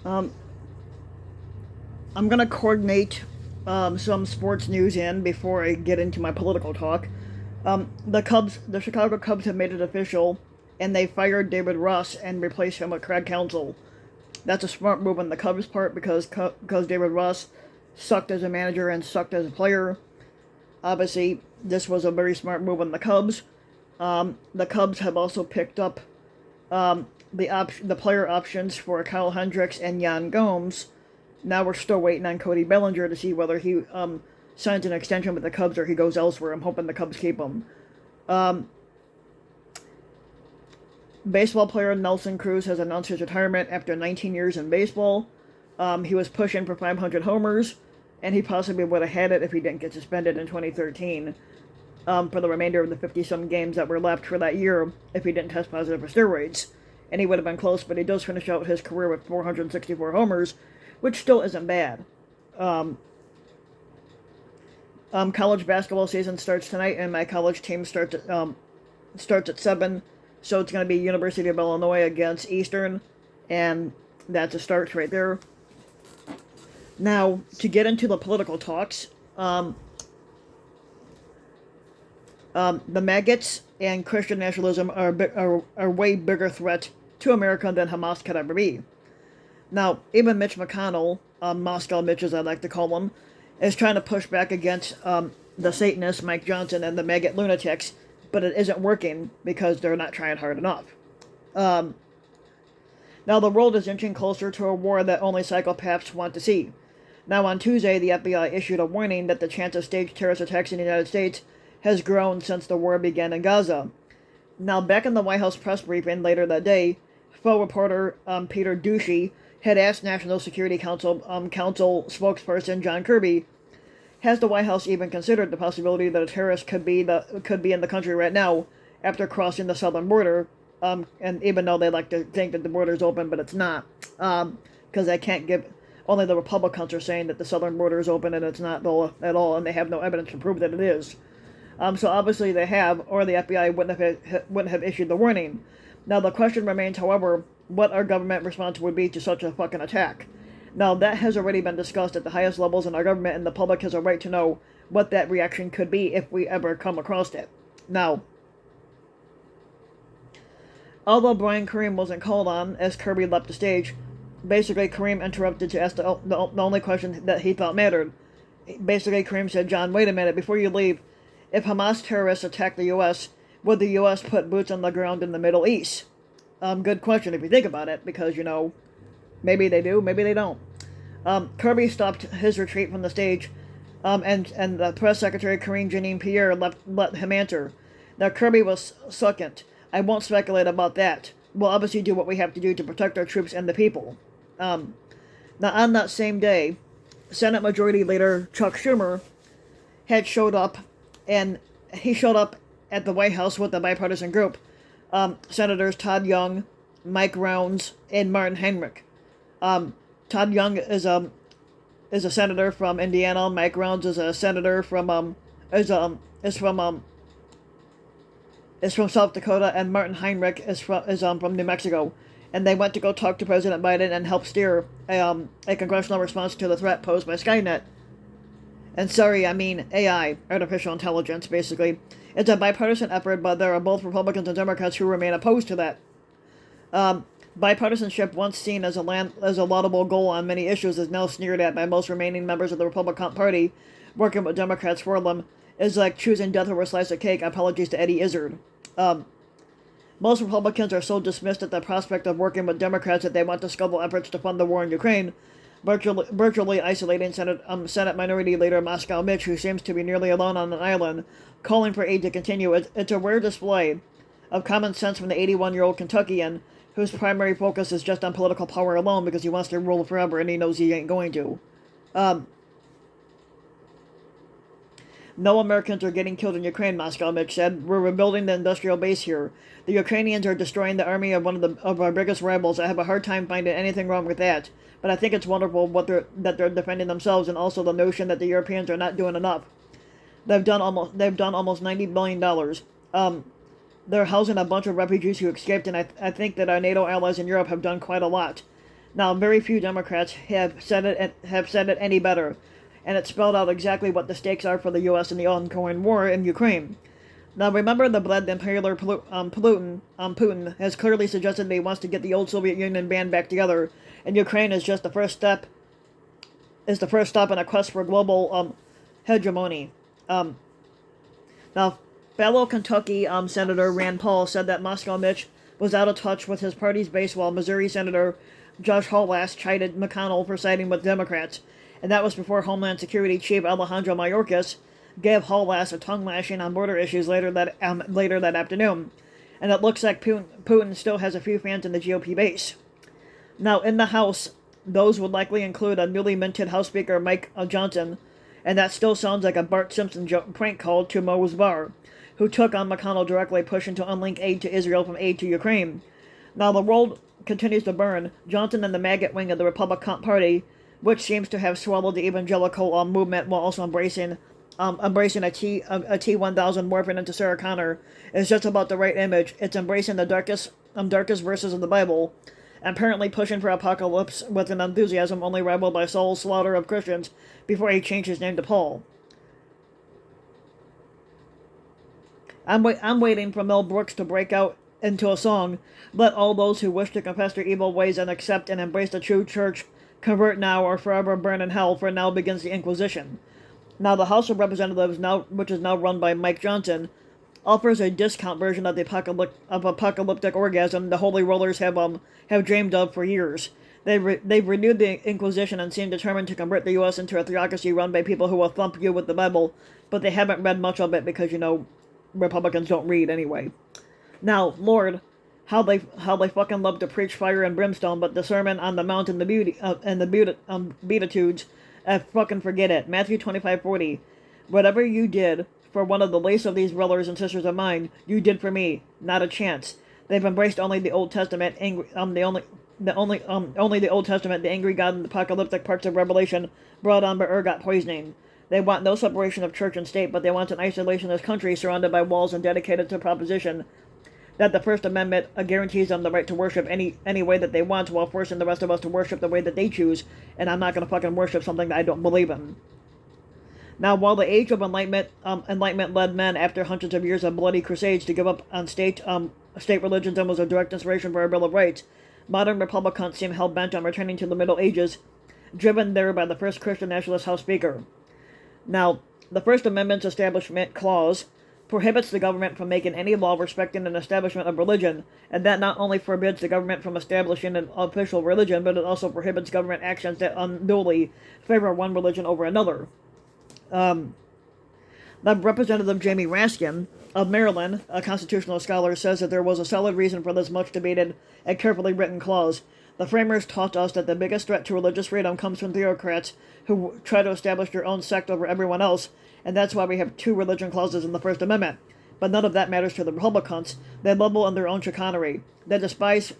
Um, I'm gonna coordinate some sports news in before I get into my political talk. The Chicago Cubs have made it official, and they fired David Russ and replaced him with Craig Counsell. That's a smart move on the Cubs' part because David Russ sucked as a manager and sucked as a player. Obviously, this was a very smart move on the Cubs. The Cubs have also picked up the player options for Kyle Hendricks and Yan Gomes. Now we're still waiting on Cody Bellinger to see whether he signs an extension with the Cubs or he goes elsewhere. I'm hoping the Cubs keep him. Um, Baseball player Nelson Cruz has announced his retirement after 19 years in baseball. He was pushing for 500 homers, and he possibly would have had it if he didn't get suspended in 2013 for the remainder of the 50-some games that were left for that year if he didn't test positive for steroids. And he would have been close, but he does finish out his career with 464 homers, which still isn't bad. College basketball season starts tonight, and my college team starts at 7. So it's going to be University of Illinois against Eastern, and that's a start right there. Now, to get into the political talks, the Magats and Christian nationalism are way bigger threat to America than Hamas could ever be. Now, even Mitch McConnell, Moscow Mitch as I like to call him, is trying to push back against the Satanists, Mike Johnson, and the Magat lunatics, but it isn't working because they're not trying hard enough. Now, the world is inching closer to a war that only psychopaths want to see. Now, on Tuesday, the FBI issued a warning that the chance of staged terrorist attacks in the United States has grown since the war began in Gaza. Now, back in the White House press briefing later that day, faux reporter Peter Doocy had asked National Security Council spokesperson John Kirby, has the White House even considered the possibility that a terrorist could be in the country right now after crossing the southern border? And even though they like to think that the border is open, but it's not, because they can't give. Only the Republicans are saying that the southern border is open, and it's not at all, and they have no evidence to prove that it is. So obviously they have, or the FBI wouldn't have issued the warning. Now the question remains, however, what our government response would be to such a fucking attack. Now that has already been discussed at the highest levels in our government, and the public has a right to know what that reaction could be if we ever come across it. Now, although Brian Kareem wasn't called on as Kirby left the stage, basically Kareem interrupted to ask the only question that he thought mattered. Basically, Kareem said, John, wait a minute, before you leave, if Hamas terrorists attack the U.S., would the U.S. put boots on the ground in the Middle East? Good question if you think about it, because, maybe they do, maybe they don't. Kirby stopped his retreat from the stage, and the press secretary, Karine Jean-Pierre, let him answer. Now, Kirby was succulent. I won't speculate about that. We'll obviously do what we have to do to protect our troops and the people. Now, on that same day, Senate Majority Leader Chuck Schumer had showed up, and he showed up at the White House with a bipartisan group. Senators Todd Young, Mike Rounds, and Martin Heinrich. Todd Young is a senator from Indiana. Mike Rounds is a senator from South Dakota, and Martin Heinrich is from New Mexico. And they went to go talk to President Biden and help steer a congressional response to the threat posed by Skynet. And sorry, I mean AI, artificial intelligence, basically. It's a bipartisan effort, but there are both Republicans and Democrats who remain opposed to that. Bipartisanship, once seen as a laudable goal on many issues, is now sneered at by most remaining members of the Republican Party. Working with Democrats for them is like choosing death over a slice of cake. Apologies to Eddie Izzard. Most Republicans are so dismissed at the prospect of working with Democrats that they want to scuttle efforts to fund the war in Ukraine, virtually isolating Senate Minority Leader Moscow Mitch, who seems to be nearly alone on an island, calling for aid to continue. It's a rare display of common sense from the 81-year-old Kentuckian, whose primary focus is just on political power alone because he wants to rule forever and he knows he ain't going to. No Americans are getting killed in Ukraine, Moscow Mitch said. We're rebuilding the industrial base here. The Ukrainians are destroying the army of one of our biggest rivals. I have a hard time finding anything wrong with that. But I think it's wonderful that they're defending themselves, and also the notion that the Europeans are not doing enough. They've done almost $90 billion. They're housing a bunch of refugees who escaped, and I think that our NATO allies in Europe have done quite a lot. Now, very few Democrats have said it any better, and it spelled out exactly what the stakes are for the U.S. in the ongoing war in Ukraine. Now, remember the blood imperial Putin has clearly suggested that he wants to get the old Soviet Union band back together, and Ukraine is just the first step. Is the first stop in a quest for global hegemony. Now, fellow Kentucky Senator Rand Paul said that Moscow Mitch was out of touch with his party's base, while Missouri Senator Josh Hawley chided McConnell for siding with Democrats, and that was before Homeland Security Chief Alejandro Mayorkas gave Hawley a tongue lashing on border issues later that afternoon. And it looks like Putin still has a few fans in the GOP base. Now, in the House, those would likely include a newly minted House Speaker Mike Johnson, and that still sounds like a Bart Simpson prank call to Mose Barr, who took on McConnell directly, pushing to unlink aid to Israel from aid to Ukraine. Now, the world continues to burn. Johnson and the Magat wing of the Republican Party, which seems to have swallowed the evangelical movement while also embracing a T-1000 morphing into Sarah Connor, is just about the right image. It's embracing the darkest verses of the Bible, apparently pushing for apocalypse with an enthusiasm only rivaled by Saul's slaughter of Christians before he changed his name to Paul. I'm waiting for Mel Brooks to break out into a song, "Let all those who wish to confess their evil ways and accept and embrace the true church convert now or forever burn in hell, for now begins the Inquisition." Now, the House of Representatives, which is now run by Mike Johnson, offers a discount version of the apocalyptic orgasm the Holy Rollers have dreamed of for years. They've renewed the Inquisition and seem determined to convert the U.S. into a theocracy run by people who will thump you with the Bible, but they haven't read much of it because, Republicans don't read anyway. Now, Lord, how they fucking love to preach fire and brimstone, but the Sermon on the Mount and the Beatitudes, fucking forget it. Matthew 25:40. Whatever you did for one of the least of these brothers and sisters of mine, you did for me. Not a chance. They've embraced only the Old Testament, only the Old Testament, the angry God and apocalyptic parts of Revelation brought on by ergot poisoning. They want no separation of church and state, but they want an isolationist country surrounded by walls and dedicated to the proposition that the First Amendment guarantees them the right to worship any way that they want, while forcing the rest of us to worship the way that they choose, and I'm not going to fucking worship something that I don't believe in. Now, while the age of enlightenment led men after hundreds of years of bloody crusades to give up on state religions and was a direct inspiration for our Bill of Rights, modern Republicans seem hell-bent on returning to the Middle Ages, driven there by the first Christian nationalist House Speaker. Now, the First Amendment's Establishment Clause prohibits the government from making any law respecting an establishment of religion, and that not only forbids the government from establishing an official religion, but it also prohibits government actions that unduly favor one religion over another. The Representative Jamie Raskin of Maryland, a constitutional scholar, says that there was a solid reason for this much debated and carefully written clause. The framers taught us that the biggest threat to religious freedom comes from theocrats who try to establish their own sect over everyone else, and that's why we have 2 religion clauses in the First Amendment. But none of that matters to the Republicans. They level in their own chicanery. They despise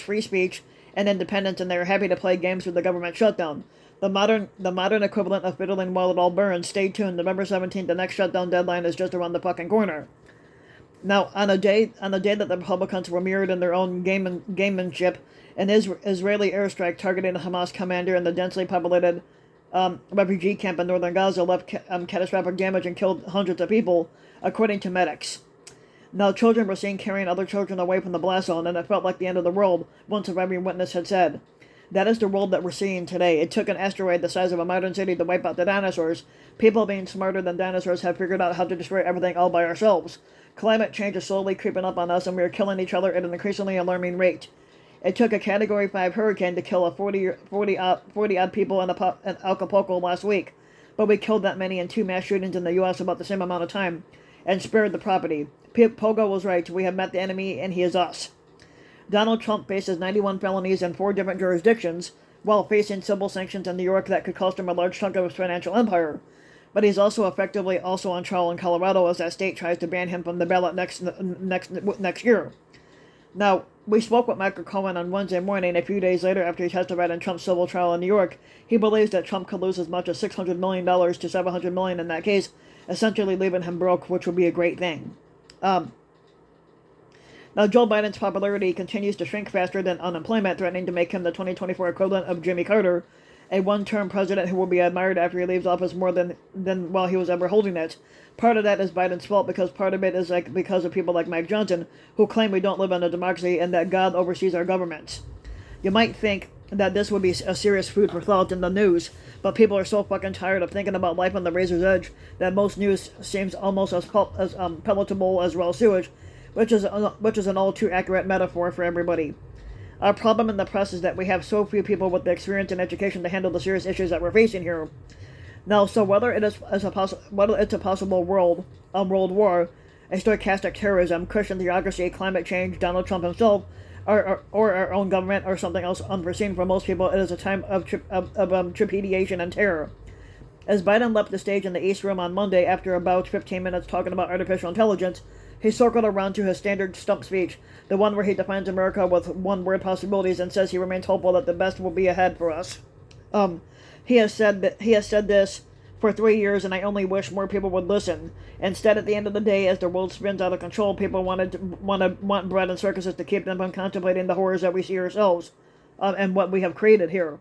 free speech and independence, and they are happy to play games with the government shutdown. The modern equivalent of fiddling while it all burns. Stay tuned. November 17th, the next shutdown deadline is just around the fucking corner. Now, on a day that the Republicans were mirrored in their own gamemanship, an Israeli airstrike targeting a Hamas commander in the densely populated refugee camp in northern Gaza left catastrophic damage and killed hundreds of people, according to medics. Now, children were seen carrying other children away from the blast zone, and it felt like the end of the world, one surviving witness had said. That is the world that we're seeing today. It took an asteroid the size of a modern city to wipe out the dinosaurs. People being smarter than dinosaurs have figured out how to destroy everything all by ourselves. Climate change is slowly creeping up on us, and we are killing each other at an increasingly alarming rate. It took a Category 5 hurricane to kill 40-odd people in Acapulco last week, but we killed that many in 2 mass shootings in the U.S. about the same amount of time, and spared the property. Pogo was right. We have met the enemy, and he is us. Donald Trump faces 91 felonies in 4 different jurisdictions, while facing civil sanctions in New York that could cost him a large chunk of his financial empire. But he's also effectively on trial in Colorado as that state tries to ban him from the ballot next year. Now, we spoke with Michael Cohen on Wednesday morning, a few days later after he testified in Trump's civil trial in New York. He believes that Trump could lose as much as $600 million to $700 million in that case, essentially leaving him broke, which would be a great thing. Now, Now, Joe Biden's popularity continues to shrink faster than unemployment, threatening to make him the 2024 equivalent of Jimmy Carter, a one-term president who will be admired after he leaves office more than while he was ever holding it. Part of that is Biden's fault, because part of it is because of people like Mike Johnson, who claim we don't live in a democracy and that God oversees our government. You might think that this would be a serious food for thought in the news, but people are so fucking tired of thinking about life on the razor's edge that most news seems almost as palatable as raw sewage, which is an all too accurate metaphor for everybody. Our problem in the press is that we have so few people with the experience and education to handle the serious issues that we're facing here. Now, so whether it's a possible world war, a stochastic terrorism, Christian theocracy, climate change, Donald Trump himself, or our own government, or something else unforeseen for most people, it is a time of trepidation and terror. As Biden left the stage in the East Room on Monday after about 15 minutes talking about artificial intelligence, he circled around to his standard stump speech, the one where he defines America with one-word possibilities and says he remains hopeful that the best will be ahead for us. He has said this for 3 years, and I only wish more people would listen. Instead, at the end of the day, as the world spins out of control, people want bread and circuses to keep them from contemplating the horrors that we see ourselves, and what we have created here.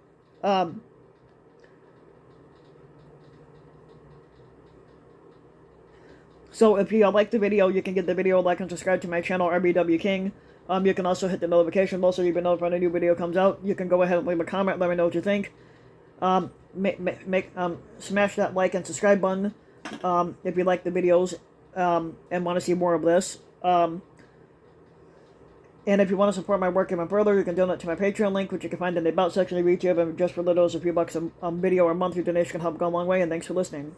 So if you like the video, you can give the video a like and subscribe to my channel, RBW King. You can also hit the notification bell so you'll be notified when a new video comes out. You can go ahead and leave a comment, let me know what you think. Smash that like and subscribe button if you like the videos and want to see more of this. And if you want to support my work even further, you can donate to my Patreon link, which you can find in the About section of YouTube, and just for little as a few bucks a video or a month, your donation can help go a long way, and thanks for listening.